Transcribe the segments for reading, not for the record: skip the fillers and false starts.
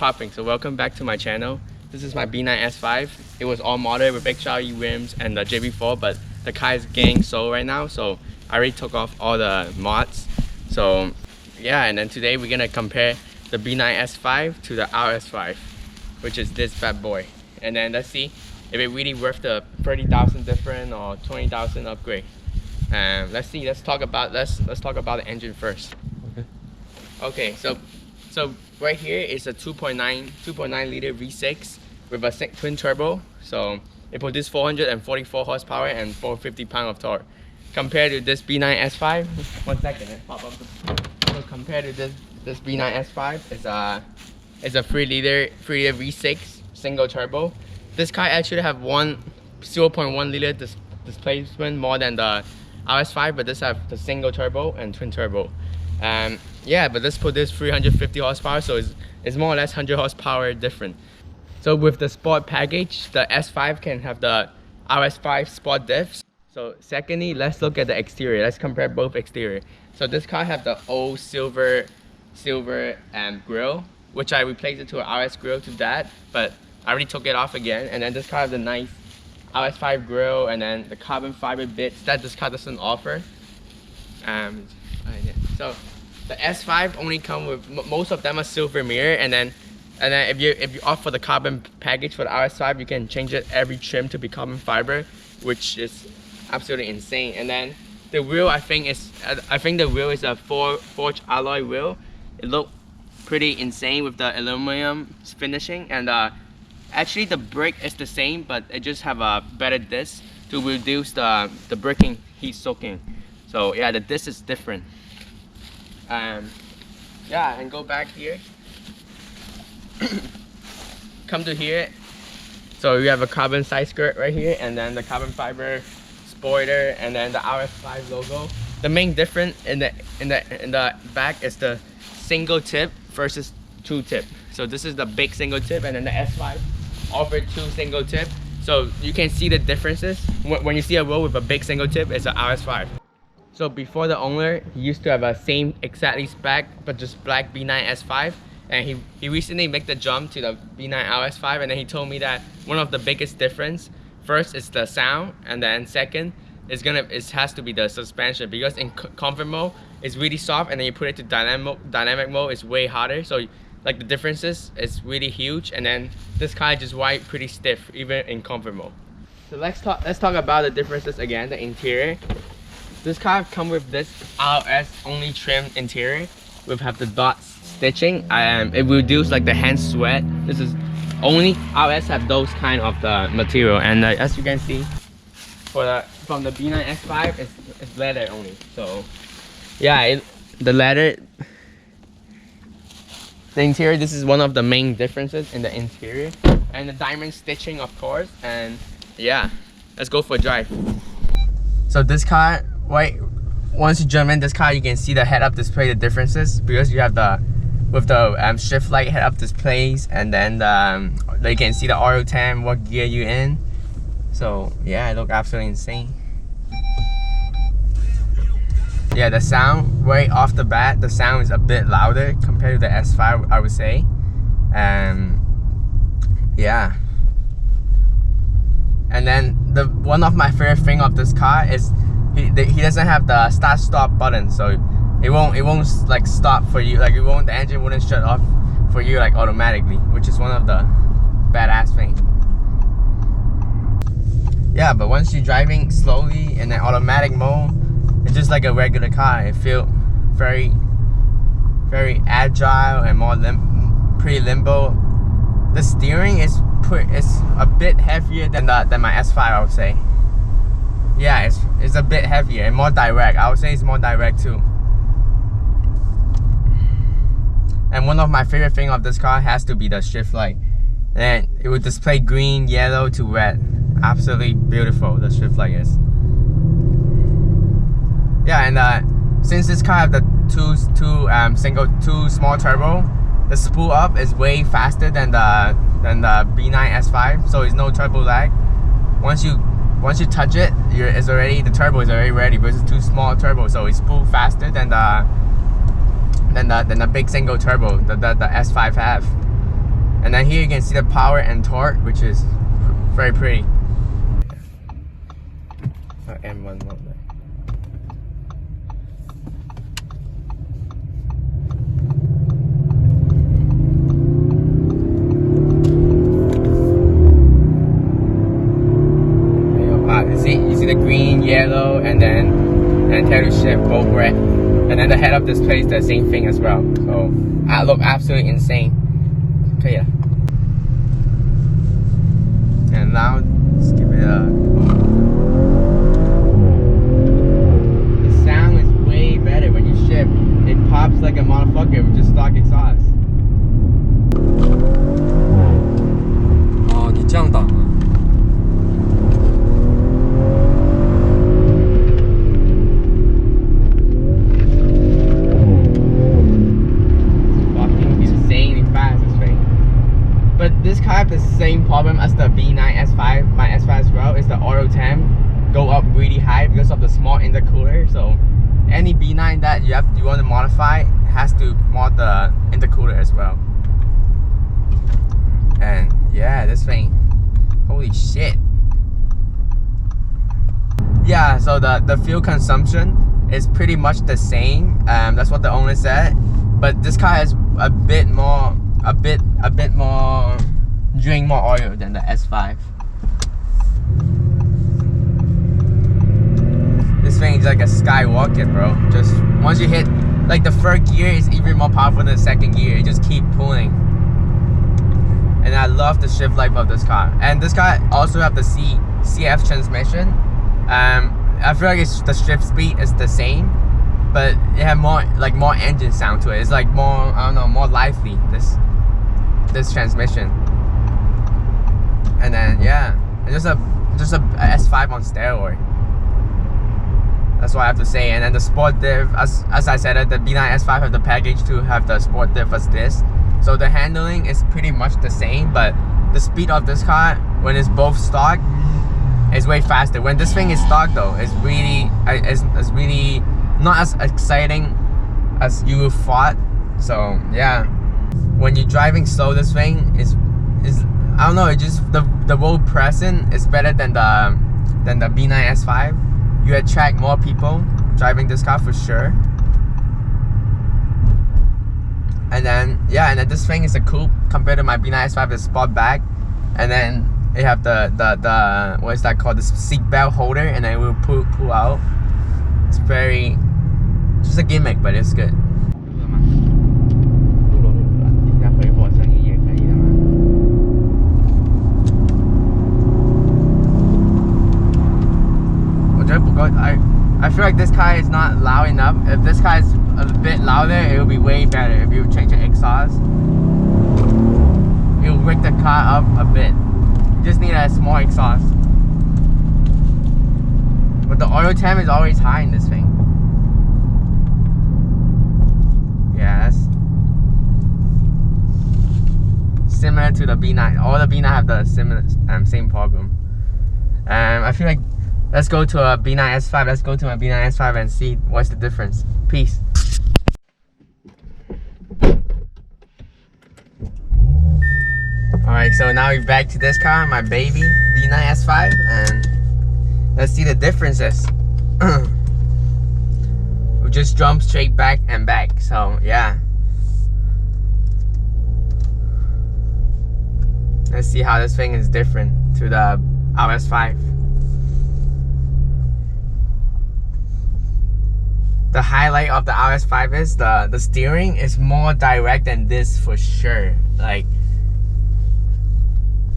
popping? So welcome back to my channel. This is my B9 S5. It was all modded with big shiny rims and the JB4, but the car is getting sold right now, so I already took off all the mods. So yeah, and then today we're gonna compare the B9 S5 to the RS5, which is this bad boy. And then let's see if it really worth the 30,000 difference or 20,000 upgrade. Let's see. Let's talk about the engine first. Okay, so right here is a 2.9 liter V6 with a twin turbo. So it produces 444 horsepower and 450 pound of torque. Compared to this B9 S5, one second, pop up. So compared to this B9 S5, it's a 3 liter V6 single turbo. This car actually have 0.1 liter displacement more than the RS5, but this have the single turbo and twin turbo. Yeah, but this produces 350 horsepower, so it's more or less 100 horsepower different. So with the sport package, the S5 can have the RS5 sport diffs. So secondly, let's look at the exterior. Let's compare both exterior. So this car have the old silver grille, which I replaced it to an RS grille to that, but I already took it off again. And then this car has the nice RS5 grille and then the carbon fiber bits that this car doesn't offer. So the S5 only come with, most of them are silver mirror, and then if you opt for the carbon package for the RS5, you can change it every trim to be carbon fiber, which is absolutely insane. And then the wheel, I think the wheel is a forged alloy wheel. It looks pretty insane with the aluminum finishing, and actually the brake is the same, but it just have a better disc to reduce the braking heat soaking. So yeah, the disc is different. Yeah, and go back here. Come to here. So you have a carbon side skirt right here, and then the carbon fiber spoiler, and then the RS5 logo. The main difference in the back is the single tip versus two tip. So this is the big single tip, and then the S5 offered two single tip. So you can see the differences. When you see a wheel with a big single tip, it's an RS5. So before the owner, he used to have a same exactly spec, but just black B9 S5. And he recently made the jump to the B9 RS5, and then he told me that one of the biggest difference, first is the sound, and then second it has to be the suspension, because in comfort mode it's really soft, and then you put it to dynamic mode, it's way harder. So like the differences is really huge, and then this car just ride pretty stiff even in comfort mode. So let's talk about the differences again. The interior. This car come with this RS only trim interior. We have the dots stitching. It reduces like the hand sweat. This is only RS have those kind of the material, and as you can see, from the B9 S5, it's leather only. So yeah, the leather. The interior, this is one of the main differences in the interior, and the diamond stitching, of course. And yeah, let's go for a drive. So this car, once you jump in this car, you can see the head-up display, the differences, because you have with the shift light head-up displays, and then you can see the auto temp, what gear you in. So yeah, it looks absolutely insane. Yeah, the sound right off the bat, the sound is a bit louder compared to the S5, I would say. Yeah. And then one of my favorite thing of this car is he doesn't have the start stop button, so it won't like stop for you, like the engine wouldn't shut off for you like automatically, which is one of the badass things. Yeah, but once you're driving slowly in an automatic mode, it's just like a regular car. It feels very agile and more pretty limbo. The steering is a bit heavier than my S5, I would say. Yeah, it's a bit heavier and more direct. I would say it's more direct too. And one of my favorite things of this car has to be the shift light. And it would display green, yellow to red. Absolutely beautiful, the shift light is. Yeah, and since this car have the two small turbo, the spool up is way faster than the B9 S5, so it's no turbo lag. Once you touch it, the turbo is already ready, because it's too small turbo, so it spool faster than the big single turbo that the S5 have. And then here you can see the power and torque, which is very pretty. M11. You see the green, yellow, and then tell to shift both red. And then the head of display is the same thing as well. So I look absolutely insane. Okay, yeah. And now let's give it a. The sound is way better when you shift. It pops like a motherfucker with just stock exhaust. 哦，你降档了。 But this car has the same problem as the B9 S5. My S5 as well is the auto temp go up really high because of the small intercooler. So any B9 that you want to modify has to mod the intercooler as well. And yeah, this thing, holy shit. Yeah, so the fuel consumption is pretty much the same. That's what the owner said. But this car has a bit more drink more oil than the S5. This thing is like a skyrocket, bro. Just once you hit, like the third gear is even more powerful than the second gear. You just keep pulling. And I love the shift life of this car. And this car also have the CF transmission. I feel like the shift speed is the same, but it have more engine sound to it. It's like more, I don't know, more lively, this transmission. And then yeah, it's just a S5 on steroid. That's what I have to say. And then the sport diff, as I said, the B9 S5 have the package to have the sport diff as this. So the handling is pretty much the same, but the speed of this car when it's both stock is way faster. When this thing is stock though, it's really not as exciting as you thought. So yeah, when you're driving slow, this thing is I don't know, it just the road present is better than the B9 S5. You attract more people driving this car for sure. And then yeah, and then this thing is a coupe compared to my B9 S5, the sport back, and then they have the what is that called, the seat belt holder, and then it will pull out. It's very just a gimmick, but it's good. I feel like this car is not loud enough. If this car is a bit louder, it will be way better. If you change the exhaust, it will wake the car up a bit. You just need a small exhaust. But the oil temp is always high in this thing. Yeah, that's similar to the B9. All the B9 have the same problem. I feel like let's go to a B9 S5. Let's go to my B9 S5 and see what's the difference. Peace. Alright, so now we're back to this car, my baby B9 S5, and let's see the differences. We just jump straight back and back, so yeah. Let's see how this thing is different to the RS5. The highlight of the RS5 is the steering is more direct than this for sure. Like,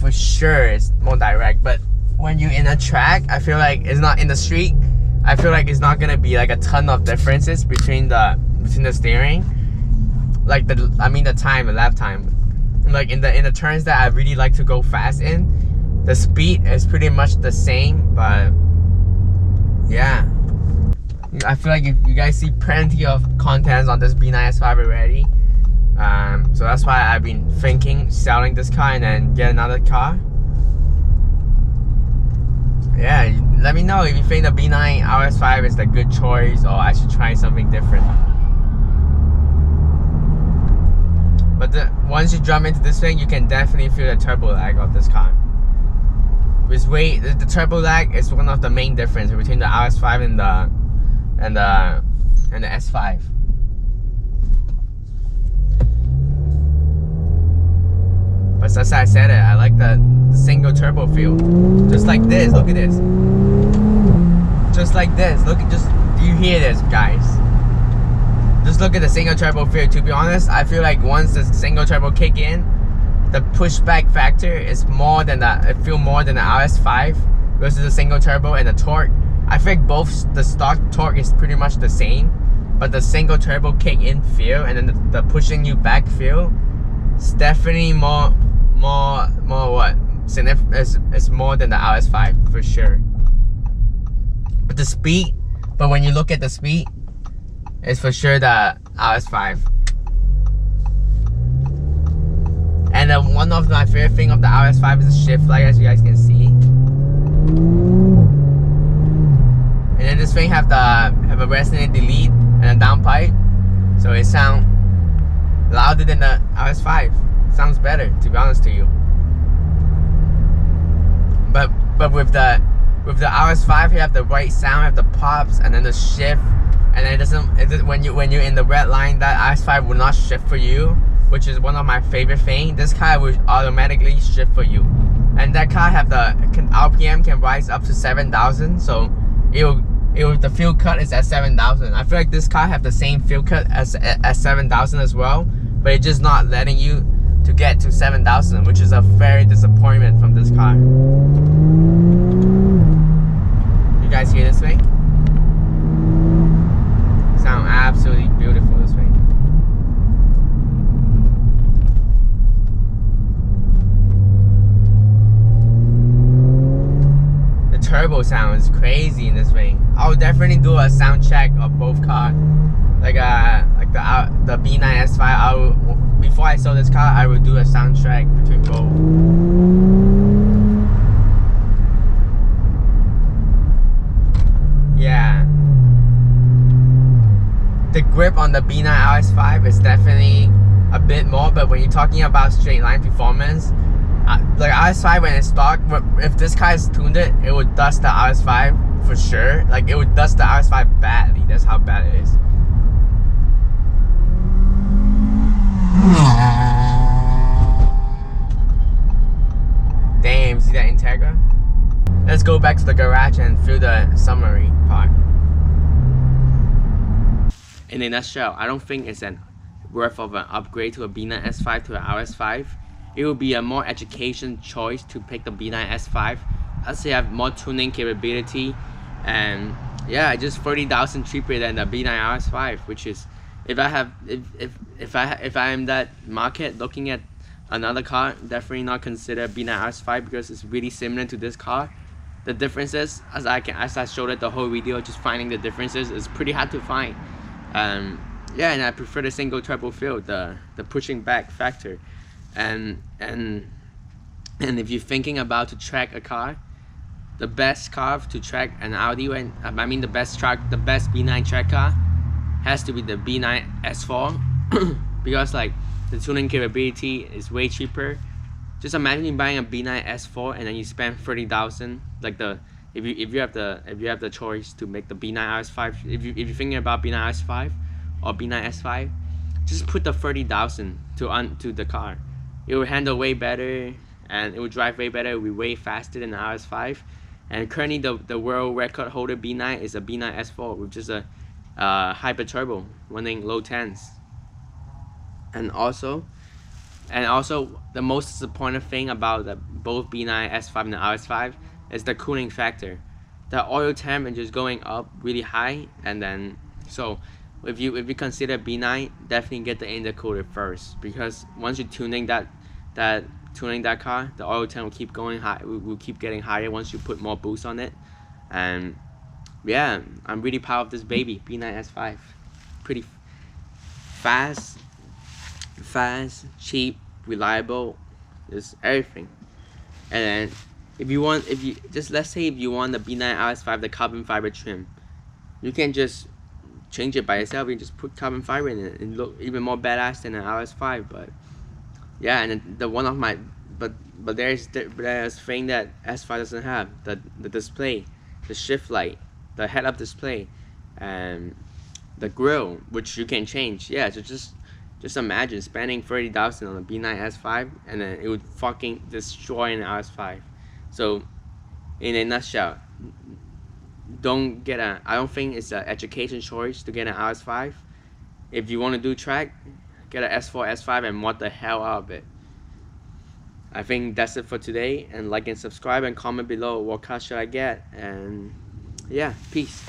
for sure it's more direct. But when you're in a track, I feel like it's not in the street. I feel like it's not gonna be like a ton of differences between the steering. Like the lap time. Like in the turns that I really like to go fast in, the speed is pretty much the same. But yeah, I feel like you guys see plenty of content on this B9 S5 already. So that's why I've been thinking selling this car and then get another car. Yeah, let me know if you think the B9 RS5 is the good choice or I should try something different. But once you jump into this thing, you can definitely feel the turbo lag of this car. The turbo lag is one of the main difference between the Rs5 and the S5. But as I said I like the single turbo feel. Just like this, look at this. Just like this, do you hear this, guys? Just look at the single turbo feel. To be honest, I feel like once the single turbo kick in, the pushback factor is more than it feel more than the Rs5 versus the single turbo, and the torque. I think both the stock torque is pretty much the same, but the single turbo kick in feel and then the pushing you back feel is definitely more what? It's more than the Rs5 for sure. But the speed, when you look at the speed, it's for sure the Rs5. And then one of my favorite thing of the Rs5 is the shift light, as you guys can see. And then this thing have a resonant delete and a downpipe, so it sounds louder than the Rs5. Sounds better, to be honest to you. But with the Rs5, you have the right sound, you have the pops, and then the shift, and then when you're in the red line, that Rs5 will not shift for you, which is one of my favorite things. This car will automatically shift for you, and that car have RPM can rise up to 7,000, so the fuel cut is at 7,000. I feel like this car have the same fuel cut as 7,000 as well, but it's just not letting you to get to 7,000, which is a very disappointment from this car. You guys hear this thing? Sound absolutely beautiful, this thing. The turbo sound is crazy in this thing. I would definitely do a sound check of both cars. Like the B9 S5, before I sold this car, I would do a sound check between both. Yeah. The grip on the B9 RS5 is definitely a bit more, but when you're talking about straight line performance, like RS5 when it's stock, if this car is tuned it would dust the RS5 for sure. Like it would dust the RS5 badly. That's how bad it is. Damn, see that Integra? Let's go back to the garage and feel the summary part. In a nutshell, I don't think it's worth of an upgrade to a B9 S5 to an RS5. It would be a more education choice to pick the B9 S5. I'd say I have more tuning capability, and yeah, just 30,000 cheaper than the B9 RS5, which is, if I am that market looking at another car, definitely not consider B9 RS5 because it's really similar to this car. The differences, as I showed it the whole video, just finding the differences is pretty hard to find. Yeah, and I prefer the single turbo feel, the pushing back factor, and if you're thinking about to track a car, the best car to track an Audi, the best B9 track car has to be the B9 S4 because like the tuning capability is way cheaper. Just imagine you buying a B9 S4 and then you spend 30,000. Like if you have the choice to make the B9 RS5, if you're thinking about B9 RS5 or B9 S5, just put the 30,000 to the car. It will handle way better and it will drive way better. It will be way faster than the RS5. And currently the world record holder B9 is a B9 S4, which is a hyper turbo running low 10s. And also the most disappointing thing about both B9 S5 and the RS5 is the cooling factor. The oil temp is just going up really high, and then so if you consider B9, definitely get the intercooler first, because once you're tuning that car, the oil temp will keep going high, will keep getting higher once you put more boost on it. And yeah, I'm really proud of this baby, B9 S5. Pretty fast, cheap, reliable, just everything. And then let's say if you want the B9 RS5, the carbon fiber trim, you can just change it by yourself. You just put carbon fiber in it and look even more badass than an RS5. But Yeah, and the one of my, but there's thing that S5 doesn't have, the display, the shift light, the head-up display, and the grill, which you can change. Yeah, so just imagine spending 30,000 on a B9 S5, and then it would fucking destroy an RS5. So in a nutshell, don't get a, I don't think it's an education choice to get an RS5. If you want to do track, get an S4 S5 and what the hell out of it. I think that's it for today, and like and subscribe and comment below what car should I get, and yeah, peace.